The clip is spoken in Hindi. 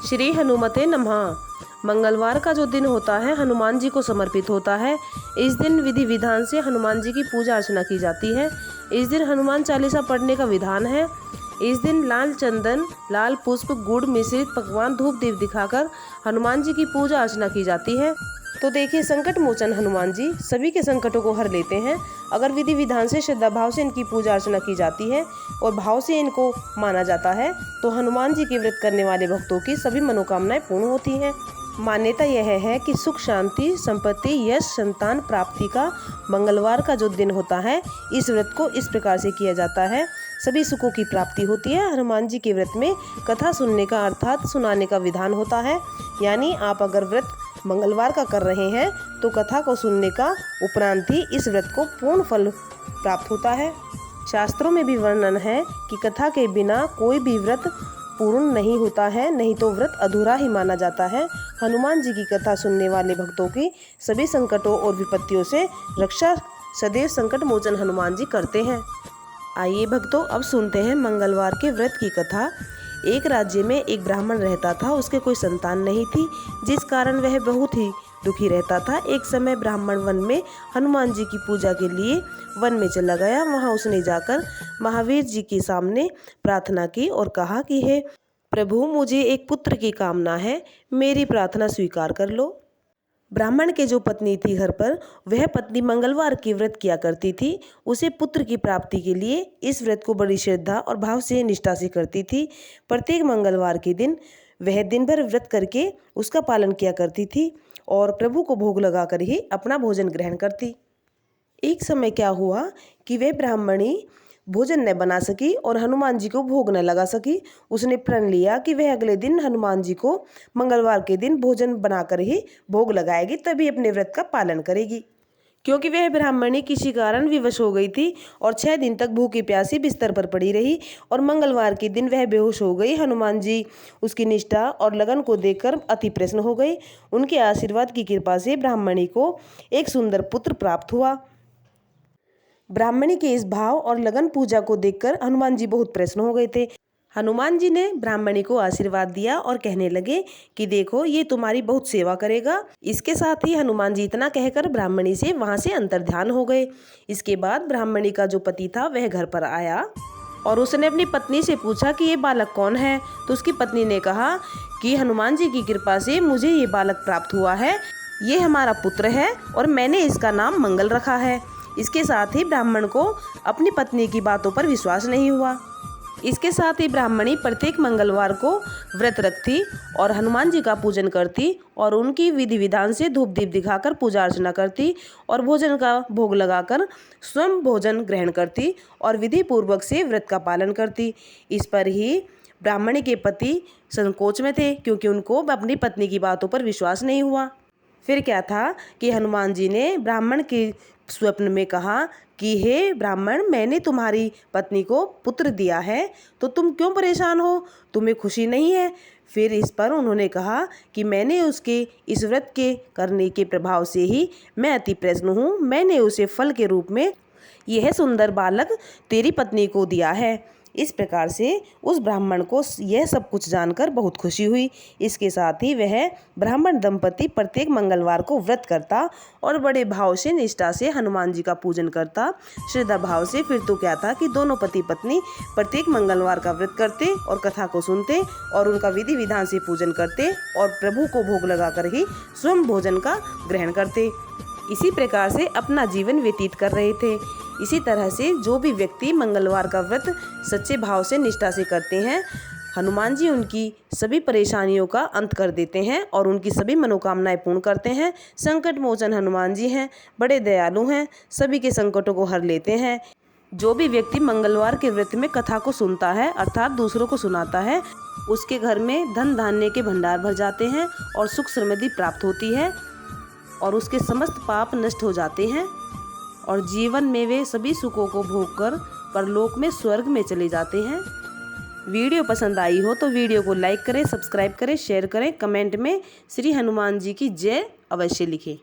श्री हनुमते नमः। मंगलवार का जो दिन होता है हनुमान जी को समर्पित होता है। इस दिन विधि विधान से हनुमान जी की पूजा अर्चना की जाती है। इस दिन हनुमान चालीसा पढ़ने का विधान है। इस दिन लाल चंदन, लाल पुष्प, गुड़ मिश्रित पकवान, धूप दीप दिखाकर हनुमान जी की पूजा अर्चना की जाती है। तो देखिए, संकट मोचन हनुमान जी सभी के संकटों को हर लेते हैं। अगर विधि विधान से श्रद्धा भाव से इनकी पूजा अर्चना की जाती है और भाव से इनको माना जाता है तो हनुमान जी के व्रत करने वाले भक्तों की सभी मनोकामनाएं पूर्ण होती हैं। मान्यता यह है कि सुख, शांति, संपत्ति, यश, संतान प्राप्ति का मंगलवार का जो दिन होता है, इस व्रत को इस प्रकार से किया जाता है, सभी सुखों की प्राप्ति होती है। हनुमान जी के व्रत में कथा सुनने का अर्थात सुनाने का विधान होता है। यानी आप अगर व्रत मंगलवार का कर रहे हैं तो कथा को सुनने का उपरांत ही इस व्रत को पूर्ण फल प्राप्त होता है। शास्त्रों में भी वर्णन है कि कथा के बिना कोई भी व्रत पूर्ण नहीं होता है, नहीं तो व्रत अधूरा ही माना जाता है। हनुमान जी की कथा सुनने वाले भक्तों की सभी संकटों और विपत्तियों से रक्षा सदैव संकट मोचन हनुमान जी करते हैं। आइए भक्तों, अब सुनते हैं मंगलवार के व्रत की कथा। एक राज्य में एक ब्राह्मण रहता था। उसके कोई संतान नहीं थी, जिस कारण वह बहुत ही दुखी रहता था। एक समय ब्राह्मण वन में हनुमान जी की पूजा के लिए वन में चला गया। वहां उसने जाकर महावीर जी के सामने प्रार्थना की और कहा कि हे प्रभु, मुझे एक पुत्र की कामना है, मेरी प्रार्थना स्वीकार कर लो। ब्राह्मण के जो पत्नी थी घर पर, वह पत्नी मंगलवार की व्रत किया करती थी। उसे पुत्र की प्राप्ति के लिए इस व्रत को बड़ी श्रद्धा और भाव से निष्ठा से करती थी। प्रत्येक मंगलवार के दिन वह दिन भर व्रत करके उसका पालन किया करती थी और प्रभु को भोग लगाकर ही अपना भोजन ग्रहण करती। एक समय क्या हुआ कि वह ब्राह्मणी भोजन न बना सकी और हनुमान जी को भोग न लगा सकी। उसने प्रण लिया कि वह अगले दिन हनुमान जी को मंगलवार के दिन भोजन बनाकर ही भोग लगाएगी, तभी अपने व्रत का पालन करेगी। क्योंकि वह ब्राह्मणी किसी कारण विवश हो गई थी और 6 दिन तक भूखी प्यासी बिस्तर पर पड़ी रही और मंगलवार के दिन वह बेहोश हो गई। हनुमान जी उसकी निष्ठा और लगन को देखकर अति प्रसन्न हो गई। उनके आशीर्वाद की कृपा से ब्राह्मणी को एक सुंदर पुत्र प्राप्त हुआ। ब्राह्मणी के इस भाव और लगन पूजा को देखकर हनुमान जी बहुत प्रसन्न हो गए थे। हनुमान जी ने ब्राह्मणी को आशीर्वाद दिया और कहने लगे कि देखो, ये तुम्हारी बहुत सेवा करेगा। इसके साथ ही हनुमान जी इतना कहकर ब्राह्मणी से वहां से अंतर्ध्यान हो गए। इसके बाद ब्राह्मणी का जो पति था वह घर पर आया और उसने अपनी पत्नी से पूछा कि ये बालक कौन है। तो उसकी पत्नी ने कहा कि हनुमान जी की कृपा से मुझे ये बालक प्राप्त हुआ है, ये हमारा पुत्र है और मैंने इसका नाम मंगल रखा है। इसके साथ ही ब्राह्मण को अपनी पत्नी की बातों पर विश्वास नहीं हुआ। इसके साथ ही ब्राह्मणी प्रत्येक मंगलवार को व्रत रखती और हनुमान जी का पूजन करती और उनकी विधि विधान से धूप दीप दिखाकर पूजा अर्चना करती और भोजन का भोग लगाकर स्वयं भोजन ग्रहण करती और विधि पूर्वक से व्रत का पालन करती। इस पर ही ब्राह्मणी के पति संकोच में थे, क्योंकि उनको अपनी पत्नी की बातों पर विश्वास नहीं हुआ। फिर क्या था कि हनुमान जी ने ब्राह्मण के स्वप्न में कहा कि हे ब्राह्मण, मैंने तुम्हारी पत्नी को पुत्र दिया है, तो तुम क्यों परेशान हो, तुम्हें खुशी नहीं है। फिर इस पर उन्होंने कहा कि मैंने उसके इस व्रत के करने के प्रभाव से ही मैं अति प्रसन्न हूँ। मैंने उसे फल के रूप में यह सुंदर बालक तेरी पत्नी को दिया है। इस प्रकार से उस ब्राह्मण को यह सब कुछ जानकर बहुत खुशी हुई। इसके साथ ही वह ब्राह्मण दंपति प्रत्येक मंगलवार को व्रत करता और बड़े भाव से निष्ठा से हनुमान जी का पूजन करता, श्रद्धा भाव से। फिर तो क्या था कि दोनों पति पत्नी प्रत्येक मंगलवार का व्रत करते और कथा को सुनते और उनका विधि विधान से पूजन करते और प्रभु को भोग लगाकर ही स्वयं भोजन का ग्रहण करते। इसी प्रकार से अपना जीवन व्यतीत कर रहे थे। इसी तरह से जो भी व्यक्ति मंगलवार का व्रत सच्चे भाव से निष्ठा से करते हैं, हनुमान जी उनकी सभी परेशानियों का अंत कर देते हैं और उनकी सभी मनोकामनाएं पूर्ण करते हैं। संकट मोचन हनुमान जी हैं, बड़े दयालु हैं, सभी के संकटों को हर लेते हैं। जो भी व्यक्ति मंगलवार के व्रत में कथा को सुनता है अर्थात दूसरों को सुनाता है, उसके घर में धन धान्य के भंडार भर जाते हैं और सुख समृद्धि प्राप्त होती है और उसके समस्त पाप नष्ट हो जाते हैं और जीवन में वे सभी सुखों को भोगकर परलोक में स्वर्ग में चले जाते हैं। वीडियो पसंद आई हो तो वीडियो को लाइक करें, सब्सक्राइब करें, शेयर करें, कमेंट में श्री हनुमान जी की जय अवश्य लिखें।